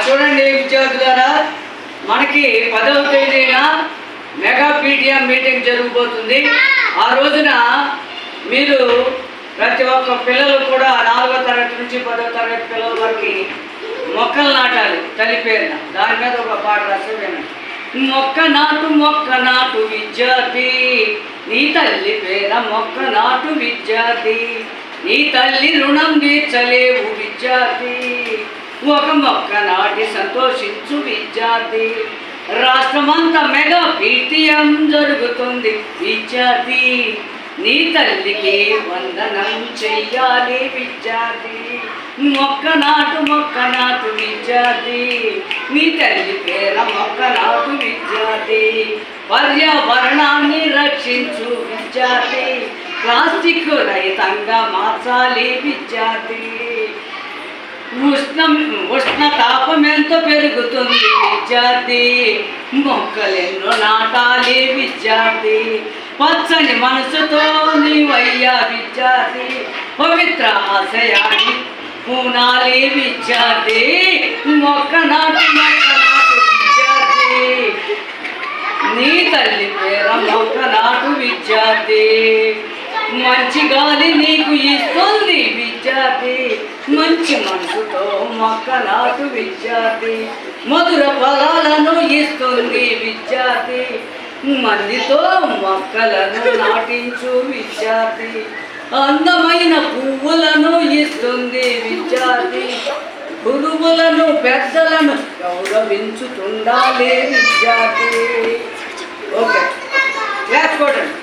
చూడండి విద్యార్థులారా, మనకి 10వ తేదీన మెగా పీటీఎం మీటింగ్ జరగబోతుంది. ఆ రోజున మీరు ప్రతి ఒక్క పిల్లలు కూడా 4వ తరగతి నుంచి 10వ తరగతి పిల్లల వరకు మొక్కలు నాటాలి. తల్లి పేరున దాని మీద ఒక పాట రాసి వినండి. మొక్క నాటు విద్యార్థి, నీ తల్లి పేర మొక్క నాటు విద్యార్థి, నీ తల్లి రుణం తీర్చలేవు విద్యార్థి, ఒక మొక్క నాటి సంతోషించు విద్యార్థి, రాష్ట్రమంతా మెగా పీటీఎం జరుగుతుంది విద్యార్థి, నీ తల్లికి వందనం చెయ్యాలి విద్యార్థి, మొక్క నాటు విద్యార్థి, నీ తల్లి పేర మొక్క నాటు విద్యార్థి, పర్యావరణాన్ని రక్షించు విద్యార్థి, ప్లాస్టిక్ రహితంగా మార్చాలి విద్యార్థి, ఉష్ణతాపం ఎంతో పెరుగుతుంది విద్యార్థి, మొక్కలెన్నో నాటాలి విద్యార్థి, పచ్చని మనసుతో నీవయ్యా విద్యార్థి, పవిత్ర ఆశయాన్ని పూనాలి విద్యార్థి, మొక్క నాటు విద్యార్థి, నీ తల్లి పేర మొక్క నాటు విద్యార్థి, మంచి గాలి నీకు ఇస్తుంది విద్యార్థి, మంచి మనసుతో మొక్క నాటు విద్యార్థి, మధుర ఫలాలను ఇస్తుంది విద్యార్థి, మందితో మొక్కలను నాటించు విద్యార్థి, అందమైన పువ్వులను ఇస్తుంది విద్యార్థి, గురువులను పెద్దలను గౌరవించుతుండాలి విద్యార్థి. ఓకే, క్లాస్ కొట్టండి.